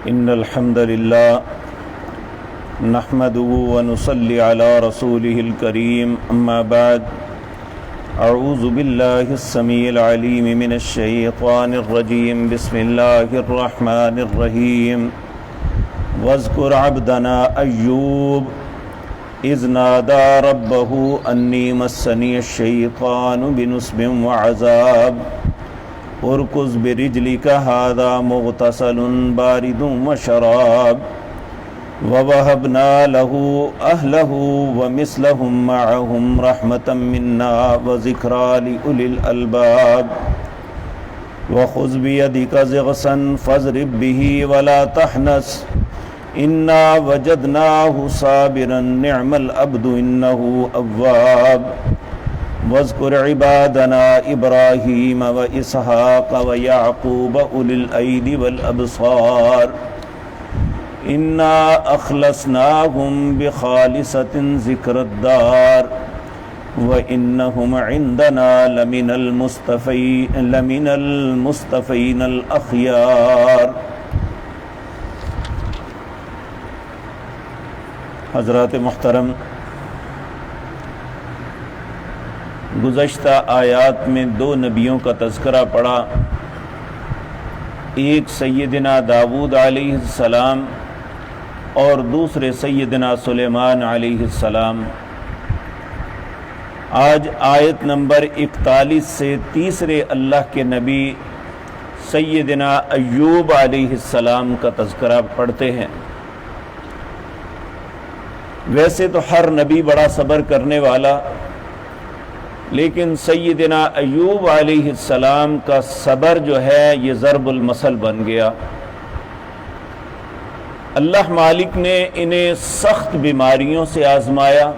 إن الحمد لله نحمده ونصلي على رسوله الكريم أما بعد أعوذ بالله السميع العليم من الشيطان الرجيم بسم الله الرحمن الرحيم واذكر عبدنا أيوب إذ نادى ربه أني مسني الشيطان بنصب وعذاب اركض برجلك هذا مغتسل بارد وشراب ووهبنا له أهله ومثلهم معهم رحمة منا وذكرى لأولي الألباب وخذ بيدك ضغثا فاضرب به ولا تحنث إنا وجدناه صابرا نعم العبد إنه أواب واذكر عبادنا إبراهيم وإسحاق ويعقوب أولي الأيدي والأبصار إنا أخلصناهم بخالصة ذكر الدار وإنهم عندنا لمن المصطفين الأخيار۔ حضرات محترم، گزشتہ آیات میں دو نبیوں کا تذکرہ پڑا، ایک سیدنا داؤد علیہ السلام اور دوسرے سیدنا سلیمان علیہ السلام۔ آج آیت نمبر 41 سے تیسرے اللہ کے نبی سیدنا ایوب علیہ السلام کا تذکرہ پڑھتے ہیں۔ ویسے تو ہر نبی بڑا صبر کرنے والا، لیکن سیدنا ایوب علیہ السلام کا صبر جو ہے یہ ضرب المثل بن گیا۔ اللہ مالک نے انہیں سخت بیماریوں سے آزمایا،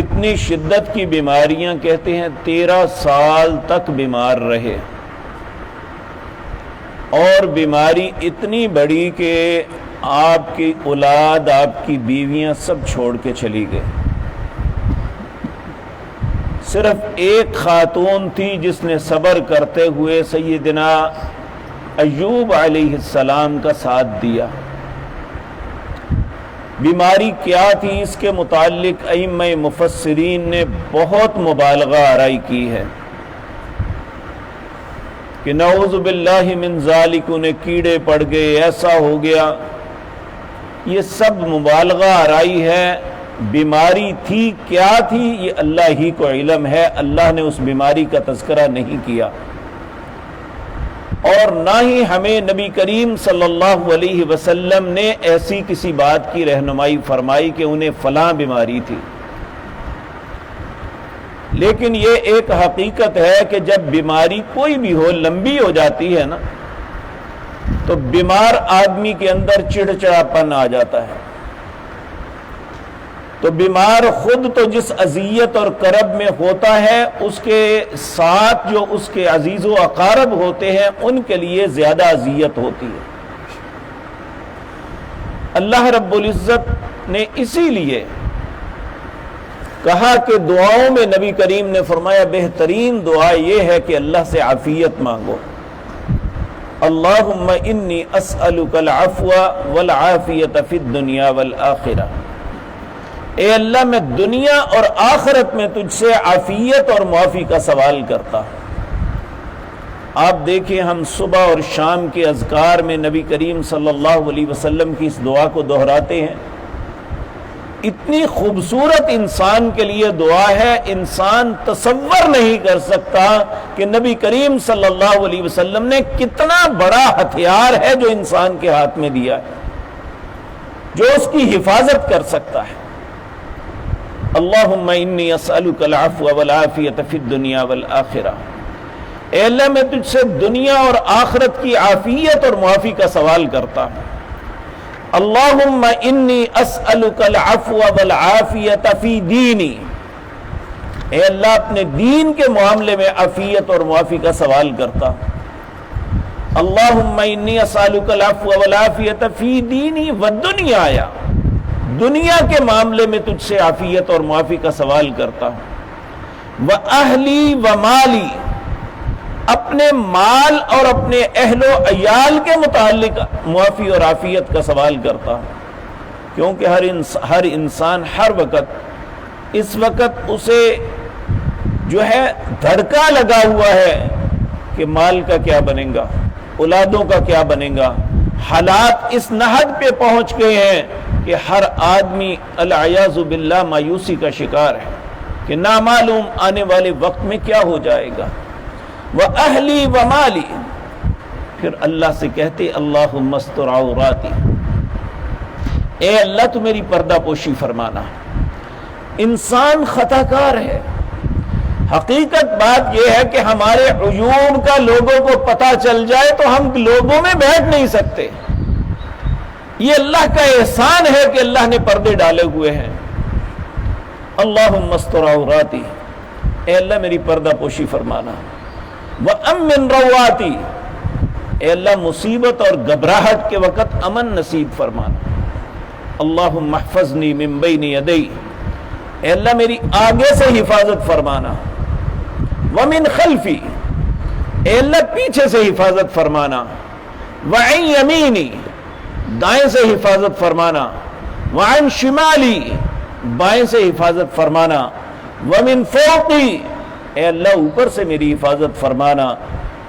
اتنی شدت کی بیماریاں، کہتے ہیں 13 سال تک بیمار رہے، اور بیماری اتنی بڑی کہ آپ کی اولاد، آپ کی بیویاں سب چھوڑ کے چلی گئے۔ صرف ایک خاتون تھی جس نے صبر کرتے ہوئے سیدنا ایوب علیہ السلام کا ساتھ دیا۔ بیماری کیا تھی اس کے متعلق ائمہ مفسرین نے بہت مبالغہ آرائی کی ہے کہ نعوذ باللہ من ذالک، انہیں کیڑے پڑ گئے، ایسا ہو گیا، یہ سب مبالغہ آرائی ہے۔ بیماری تھی کیا تھی یہ اللہ ہی کو علم ہے، اللہ نے اس بیماری کا تذکرہ نہیں کیا، اور نہ ہی ہمیں نبی کریم صلی اللہ علیہ وسلم نے ایسی کسی بات کی رہنمائی فرمائی کہ انہیں فلاں بیماری تھی۔ لیکن یہ ایک حقیقت ہے کہ جب بیماری کوئی بھی ہو، لمبی ہو جاتی ہے نا، تو بیمار آدمی کے اندر چڑچڑاپن آ جاتا ہے۔ تو بیمار خود تو جس اذیت اور کرب میں ہوتا ہے، اس کے ساتھ جو اس کے عزیز و اقارب ہوتے ہیں ان کے لیے زیادہ اذیت ہوتی ہے۔ اللہ رب العزت نے اسی لیے کہا کہ دعاؤں میں نبی کریم نے فرمایا بہترین دعا یہ ہے کہ اللہ سے عافیت مانگو۔ اللہم انی اسألک العفو والعافیت فی الدنیا والآخرہ، اے اللہ میں دنیا اور آخرت میں تجھ سے عافیت اور معافی کا سوال کرتا ہوں۔ آپ دیکھیں، ہم صبح اور شام کے اذکار میں نبی کریم صلی اللہ علیہ وسلم کی اس دعا کو دہراتے ہیں۔ اتنی خوبصورت انسان کے لیے دعا ہے، انسان تصور نہیں کر سکتا کہ نبی کریم صلی اللہ علیہ وسلم نے کتنا بڑا ہتھیار ہے جو انسان کے ہاتھ میں دیا ہے، جو اس کی حفاظت کر سکتا ہے۔ اللہم انی اسألک العفو والعافیت فی الدنیا والآخرہ، اے اللہ میں تجھ سے دنیا اور آخرت کی عافیت اور معافی کا سوال کرتا ہوں۔ اللہم انی اسألک العفو والعافیت فی دینی، اے اللہ اپنے دین کے معاملے میں عافیت اور معافی کا سوال کرتا ہوں۔ اللہم انی اسألک العفو والعافیت فی دینی والدنیا، دنیا کے معاملے میں تجھ سے عافیت اور معافی کا سوال کرتا ہوں۔ وَأَهْلِي وَمَالِي، اپنے مال اور اپنے اہل و عیال کے متعلق معافی اور عافیت کا سوال کرتا، کیونکہ ہر انسان ہر وقت اس وقت اسے جو ہے دھڑکا لگا ہوا ہے کہ مال کا کیا بنے گا، اولادوں کا کیا بنے گا۔ حالات اس نحد پہ پہنچ گئے ہیں کہ ہر آدمی العیاذ باللہ مایوسی کا شکار ہے کہ نامعلوم آنے والے وقت میں کیا ہو جائے گا۔ وَأَهْلِي وَمَالِي، پھر اللہ سے کہتے اللہم استر عوراتی، اے اللہ تو میری پردہ پوشی فرمانا۔ انسان خطا کار ہے، حقیقت بات یہ ہے کہ ہمارے عیوب کا لوگوں کو پتہ چل جائے تو ہم لوگوں میں بیٹھ نہیں سکتے۔ یہ اللہ کا احسان ہے کہ اللہ نے پردے ڈالے ہوئے ہیں۔ اللہم استر عوراتی، اے اللہ میری پردہ پوشی فرمانا۔ وَأَمِّن رَوَّاتِي، اے اللہ مصیبت اور گھبراہٹ کے وقت امن نصیب فرمانا۔ اللہم احفظنی من بین یدی، اے اللہ میری آگے سے حفاظت فرمانا۔ وَمِن خلفی، اے اللہ پیچھے سے حفاظت فرمانا۔ وَعَن یمینی، دائیں سے حفاظت فرمانا۔ وَعَن شمالی، بائیں سے حفاظت فرمانا۔ وَمِن فوقی، اے اللہ اوپر سے میری حفاظت فرمانا۔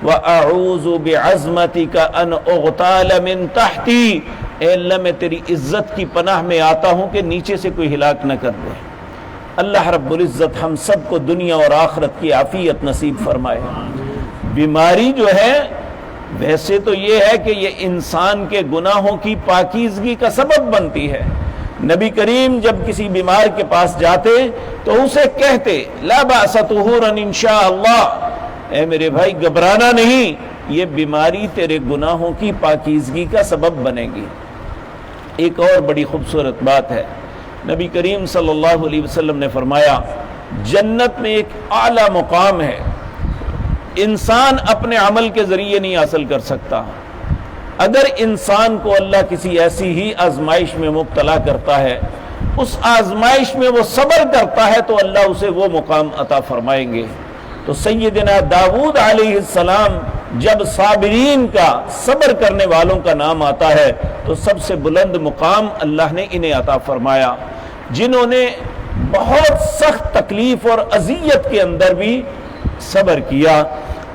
وَأَعُوذُ بِعَظْمَتِكَ أَنْ أُغْتَالَ مِنْ تَحْتِي، اے اللہ میں تیری عزت کی پناہ میں آتا ہوں کہ نیچے سے کوئی ہلاک نہ کر دے۔ اللہ رب العزت ہم سب کو دنیا اور آخرت کی عافیت نصیب فرمائے۔ بیماری جو ہے ویسے تو یہ ہے کہ یہ انسان کے گناہوں کی پاکیزگی کا سبب بنتی ہے۔ نبی کریم جب کسی بیمار کے پاس جاتے تو اسے کہتے لا بأس طہورا انشاء اللہ، اے میرے بھائی گھبرانا نہیں، یہ بیماری تیرے گناہوں کی پاکیزگی کا سبب بنے گی۔ ایک اور بڑی خوبصورت بات ہے، نبی کریم صلی اللہ علیہ وسلم نے فرمایا جنت میں ایک اعلیٰ مقام ہے، انسان اپنے عمل کے ذریعے نہیں حاصل کر سکتا۔ اگر انسان کو اللہ کسی ایسی ہی آزمائش میں مبتلا کرتا ہے، اس آزمائش میں وہ صبر کرتا ہے تو اللہ اسے وہ مقام عطا فرمائیں گے۔ تو سیدنا داؤد علیہ السلام جب صابرین کا، صبر کرنے والوں کا نام آتا ہے تو سب سے بلند مقام اللہ نے انہیں عطا فرمایا، جنہوں نے بہت سخت تکلیف اور اذیت کے اندر بھی صبر کیا۔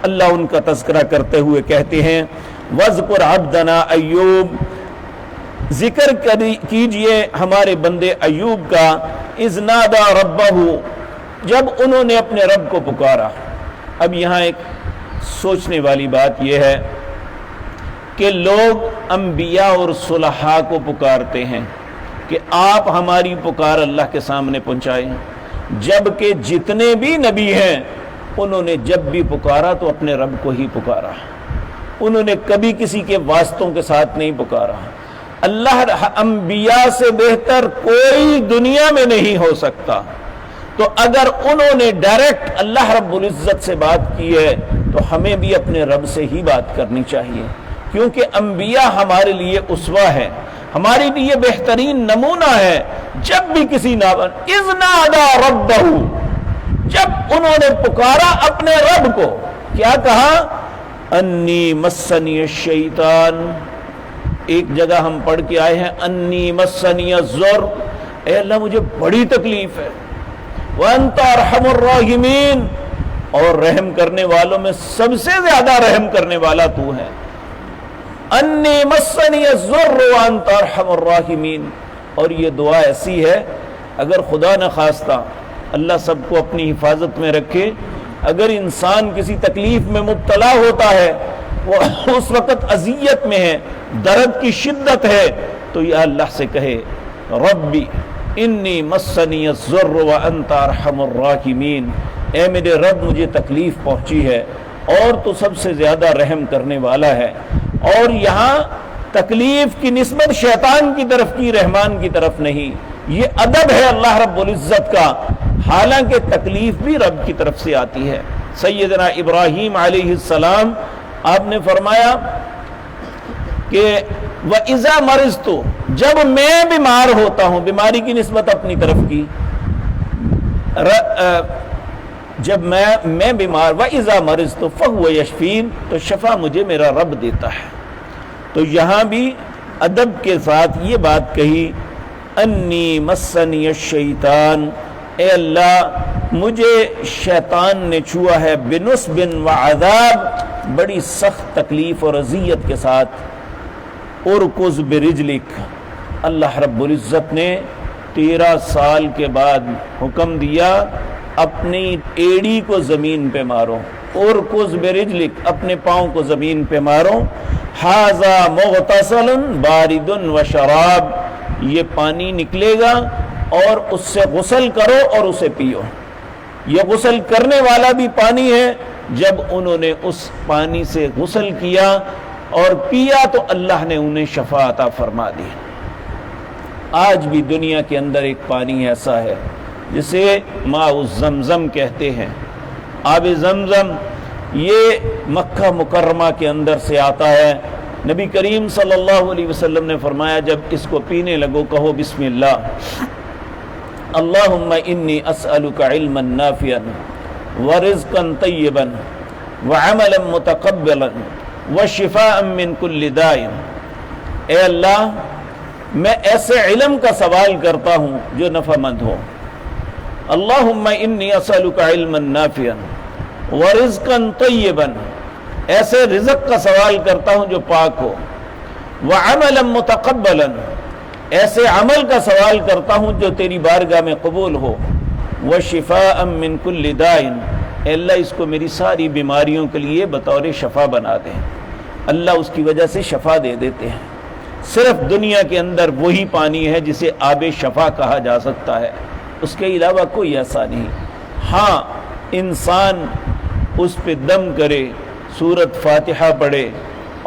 اللہ ان کا تذکرہ کرتے ہوئے کہتے ہیں وَاذْكُرْ عَبْدَنَا ایوب، ذکر کیجئے ہمارے بندے ایوب کا، اذ نادى ربہ، جب انہوں نے اپنے رب کو پکارا۔ اب یہاں ایک سوچنے والی بات یہ ہے کہ لوگ انبیاء اور صلحاء کو پکارتے ہیں کہ آپ ہماری پکار اللہ کے سامنے پہنچائیں، جبکہ جتنے بھی نبی ہیں انہوں نے جب بھی پکارا تو اپنے رب کو ہی پکارا، انہوں نے کبھی کسی کے واسطوں کے ساتھ نہیں پکارا۔ اللہ انبیاء سے بہتر کوئی دنیا میں نہیں ہو سکتا، تو اگر انہوں نے ڈائریکٹ اللہ رب العزت سے بات کی ہے تو ہمیں بھی اپنے رب سے ہی بات کرنی چاہیے، کیونکہ انبیاء ہمارے لیے اسوہ ہے، ہمارے لیے بہترین نمونہ ہے۔ جب بھی کسی اذ نادى ربہ، جب انہوں نے پکارا اپنے رب کو، کیا کہا؟ انی مسنی الشیطان، ایک جگہ ہم پڑھ کے آئے ہیں انی مسنی الضر، اے اللہ مجھے بڑی تکلیف ہے، وانت ارحم الراحمین، اور رحم کرنے والوں میں سب سے زیادہ رحم کرنے والا تو ہے۔ انی مسنی الضر وانت ارحم الراحمین، اور یہ دعا ایسی ہے اگر خدا نہ خواستہ اللہ سب کو اپنی حفاظت میں رکھے، اگر انسان کسی تکلیف میں مبتلا ہوتا ہے، وہ اس وقت اذیت میں ہے، درد کی شدت ہے، تو یا اللہ سے کہے ربی انی مسنی الضر وانت ارحم الراحمین، اے میرے رب مجھے تکلیف پہنچی ہے اور تو سب سے زیادہ رحم کرنے والا ہے۔ اور یہاں تکلیف کی نسبت شیطان کی طرف کی، رحمان کی طرف نہیں، یہ ادب ہے اللہ رب العزت کا، حالانکہ تکلیف بھی رب کی طرف سے آتی ہے۔ سیدنا ابراہیم علیہ السلام آپ نے فرمایا کہ وَإِذَا مَرِضْتُ، جب میں بیمار ہوتا ہوں، بیماری کی نسبت اپنی طرف کی، جب میں بیمار وَإِذَا مَرِضْتُ فَهُوَ يَشْفِينِ تو شفا مجھے میرا رب دیتا ہے۔ تو یہاں بھی ادب کے ساتھ یہ بات کہی، انی مسنی الشیطان، اے اللہ مجھے شیطان نے چھوا ہے بنصب وعذاب، بڑی سخت تکلیف اور اذیت کے ساتھ۔ ارکض برجلک، اللہ رب العزت نے 13 سال کے بعد حکم دیا اپنی ایڑی کو زمین پہ مارو، ارکض برجلک، اپنے پاؤں کو زمین پہ مارو۔ ھذا مغتسل بارد وشراب، یہ پانی نکلے گا اور اس سے غسل کرو اور اسے پیو۔ یہ غسل کرنے والا بھی پانی ہے، جب انہوں نے اس پانی سے غسل کیا اور پیا تو اللہ نے انہیں شفا عطا فرما دی۔ آج بھی دنیا کے اندر ایک پانی ایسا ہے جسے ماء زمزم کہتے ہیں، آب زمزم، یہ مکہ مکرمہ کے اندر سے آتا ہے۔ نبی کریم صلی اللہ علیہ وسلم نے فرمایا جب اس کو پینے لگو کہو بسم اللہ، اللہم انی اسألک علما نافعا ورزقا طیبا وعملا متقبلا وشفاء من کل داء، اے اللہ میں ایسے علم کا سوال کرتا ہوں جو نفع مند ہو، اللہم انی اسألک علما نافعا ورزقا طیبا، ایسے رزق کا سوال کرتا ہوں جو پاک ہو، وعملا متقبلا، ایسے عمل کا سوال کرتا ہوں جو تیری بارگاہ میں قبول ہو، وشفاء من کل داء، اے اللہ اس کو میری ساری بیماریوں کے لیے بطور شفا بنا دیں۔ اللہ اس کی وجہ سے شفا دے دیتے ہیں۔ صرف دنیا کے اندر وہی پانی ہے جسے آب شفا کہا جا سکتا ہے، اس کے علاوہ کوئی ایسا نہیں۔ ہاں انسان اس پہ دم کرے، سورت فاتحہ پڑھے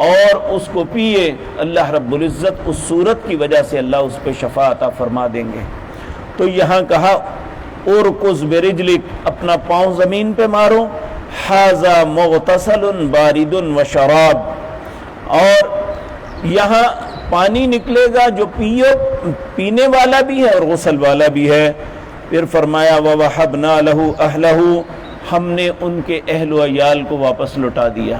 اور اس کو پیے، اللہ رب العزت اس سورت کی وجہ سے اللہ اس پہ شفا عطا فرما دیں گے۔ تو یہاں کہا ارکض برجلک، اپنا پاؤں زمین پہ مارو، ھذا مغتسل بارد وشراب، اور یہاں پانی نکلے گا جو پینے والا بھی ہے اور غسل والا بھی ہے۔ پھر فرمایا وَوَهَبْنَا لَهُ أَهْلَهُ، ہم نے ان کے اہل و عیال کو واپس لوٹا دیا،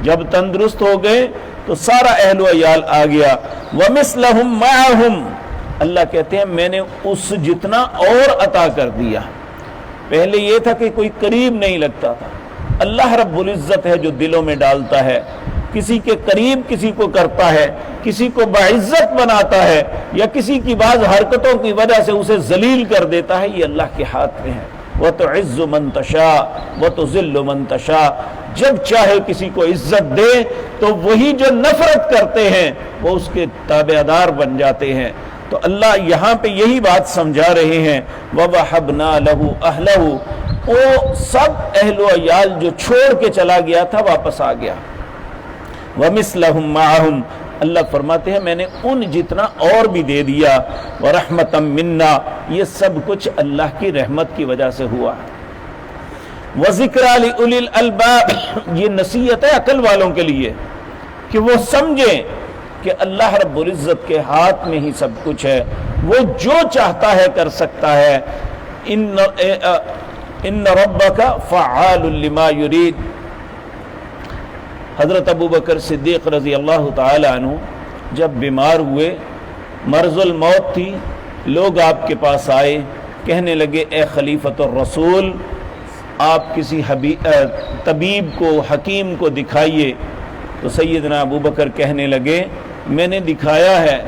جب تندرست ہو گئے تو سارا اہل و عیال آ گیا۔ وَمِثْلَهُمْ مَعَهُمْ، اللہ کہتے ہیں میں نے اس جتنا اور عطا کر دیا۔ پہلے یہ تھا کہ کوئی قریب نہیں لگتا تھا، اللہ رب العزت ہے جو دلوں میں ڈالتا ہے، کسی کے قریب کسی کو کرتا ہے، کسی کو باعزت بناتا ہے، یا کسی کی بعض حرکتوں کی وجہ سے اسے ذلیل کر دیتا ہے، یہ اللہ کے ہاتھ میں ہے۔ وَتُعِزُّ مَن تَشَاءُ وَتُذِلُّ مَن تَشَاءُ، جب چاہے کسی کو عزت دے تو وہی جو نفرت کرتے ہیں وہ اس کے تابعدار بن جاتے ہیں۔ تو اللہ یہاں پہ یہی بات سمجھا رہے ہیں، وَوَهَبْنَا لَهُ أَهْلَهُ، وہ سب اہل و عیال جو چھوڑ کے چلا گیا تھا واپس آ گیا۔ وَمِثْلَهُمْ مَعَهُمْ، اللہ فرماتے ہیں میں نے ان جتنا اور بھی دے دیا، وَرَحْمَةً مِنَّا، یہ سب کچھ اللہ کی رحمت کی وجہ سے ہوا۔ وَذِكْرَى لِأُولِي الْأَلْبَابِ، یہ نصیحت ہے عقل والوں کے لیے کہ وہ سمجھیں کہ اللہ رب العزت کے ہاتھ میں ہی سب کچھ ہے، وہ جو چاہتا ہے کر سکتا ہے۔ ان ربک فعال لما یرید، حضرت ابوبکر صدیق رضی اللہ تعالی عنہ جب بیمار ہوئے، مرض الموت تھی، لوگ آپ کے پاس آئے، کہنے لگے اے خلیفۃ الرسول آپ کسی طبیب کو، حکیم کو دکھائیے۔ تو سیدنا ابوبکر کہنے لگے میں نے دکھایا ہے۔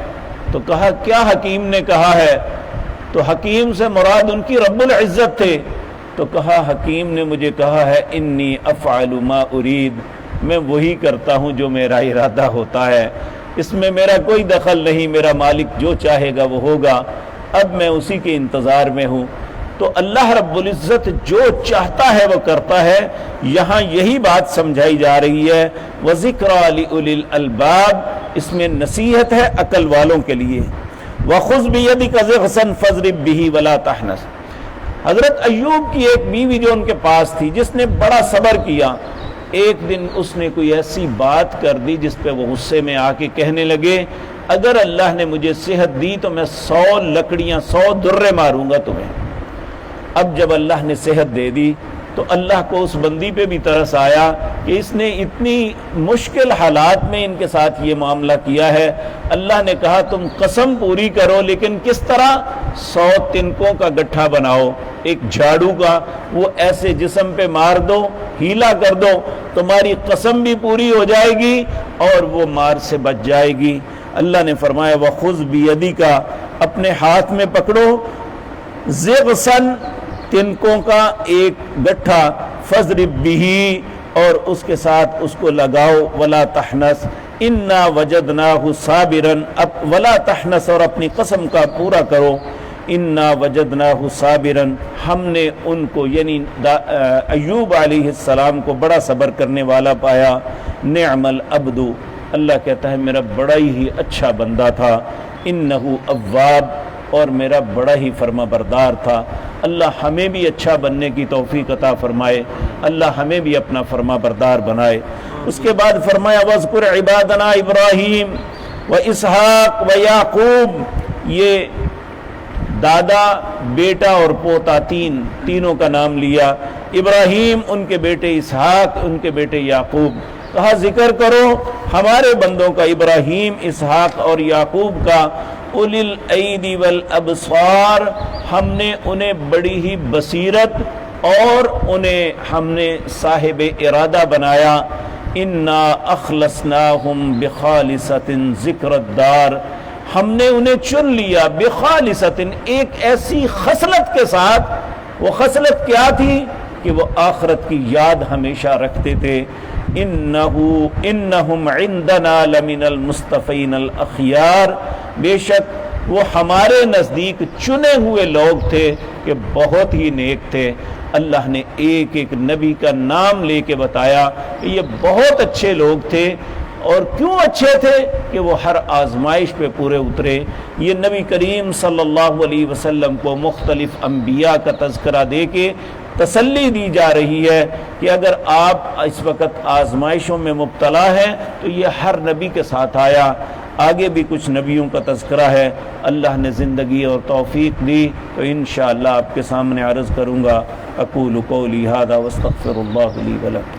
تو کہا کیا حکیم نے کہا ہے؟ تو حکیم سے مراد ان کی رب العزت تھے۔ تو کہا حکیم نے مجھے کہا ہے انی افعل ما ارید، میں وہی کرتا ہوں جو میرا ارادہ ہوتا ہے، اس میں میرا کوئی دخل نہیں، میرا مالک جو چاہے گا وہ ہوگا، اب میں اسی کے انتظار میں ہوں۔ تو اللہ رب العزت جو چاہتا ہے وہ کرتا ہے۔ یہاں یہی بات سمجھائی جا رہی ہے، وَذِكْرَى لِأُولِي الْأَلْبَابِ، اس میں نصیحت ہے عقل والوں کے لیے۔ وَخُذْ بِيَدِكَ ضِغْثًا فَاضْرِب بِهِ وَلَا تَحْنَثْ، حضرت ایوب کی ایک بیوی جو ان کے پاس تھی جس نے بڑا صبر کیا، ایک دن اس نے کوئی ایسی بات کر دی جس پہ وہ غصے میں آ کے کہنے لگے اگر اللہ نے مجھے صحت دی تو میں 100 لکڑیاں 100 درے ماروں گا تمہیں۔ اب جب اللہ نے صحت دے دی تو اللہ کو اس بندی پہ بھی ترس آیا کہ اس نے اتنی مشکل حالات میں ان کے ساتھ یہ معاملہ کیا ہے. اللہ نے کہا تم قسم پوری کرو، لیکن کس طرح؟ 100 تنکوں کا گٹھا بناؤ، ایک جھاڑو کا، وہ ایسے جسم پہ مار دو، ہیلا کر دو، تمہاری قسم بھی پوری ہو جائے گی اور وہ مار سے بچ جائے گی. اللہ نے فرمایا وَخُذْ بِيَدِكَ، اپنے ہاتھ میں پکڑو، زِغْصًا، تنکوں کا ایک گٹھا، فَاضْرِب بِهِ، اور اس کے ساتھ اس کو لگاؤ، وَلَا تَحْنَثْ إِنَّا وَجَدْنَاهُ صَابِرًا، وَلَا تَحْنَثْ، اور اپنی قسم کا پورا کرو، اِنَّا وَجَدْنَاهُ صَابِرًا، ہم نے ان کو یعنی ایوب علیہ السلام کو بڑا صبر کرنے والا پایا. نعم العبد، اللہ کہتا ہے میرا بڑا ہی اچھا بندہ تھا. انہو اواب، اور میرا بڑا ہی فرما بردار تھا. اللہ ہمیں بھی اچھا بننے کی توفیق عطا فرمائے، اللہ ہمیں بھی اپنا فرما بردار بنائے. اس کے بعد فرمایا وَاذْكُرْ عِبَادَنَا إِبْرَاهِيمَ وَإِسْحَاقَ وَيَعْقُوبَ، یہ دادا، بیٹا اور پوتا، تینوں کا نام لیا. ابراہیم، ان کے بیٹے اسحاق، ان کے بیٹے یعقوب. کہا ذکر کرو ہمارے بندوں کا، ابراہیم، اسحاق اور یعقوب کا. اولی الایدی والابصار، ہم نے انہیں بڑی ہی بصیرت اور انہیں ہم نے صاحب ارادہ بنایا. انا اخلصناہم بخالصۃ ذکر الدار، ہم نے انہیں چن لیا بخالصۃ، ایک ایسی خصلت کے ساتھ. وہ خصلت کیا تھی؟ کہ وہ آخرت کی یاد ہمیشہ رکھتے تھے. انہم عندنا لمن المصطفین الاخیار، بے شک وہ ہمارے نزدیک چنے ہوئے لوگ تھے کہ بہت ہی نیک تھے. اللہ نے ایک ایک نبی کا نام لے کے بتایا کہ یہ بہت اچھے لوگ تھے. اور کیوں اچھے تھے؟ کہ وہ ہر آزمائش پہ پورے اترے. یہ نبی کریم صلی اللہ علیہ وسلم کو مختلف انبیاء کا تذکرہ دے کے تسلی دی جا رہی ہے کہ اگر آپ اس وقت آزمائشوں میں مبتلا ہیں تو یہ ہر نبی کے ساتھ آیا. آگے بھی کچھ نبیوں کا تذکرہ ہے. اللہ نے زندگی اور توفیق دی تو انشاءاللہ آپ کے سامنے عرض کروں گا. اقول قولی ھذا واستغفر اللہ لی ولکم.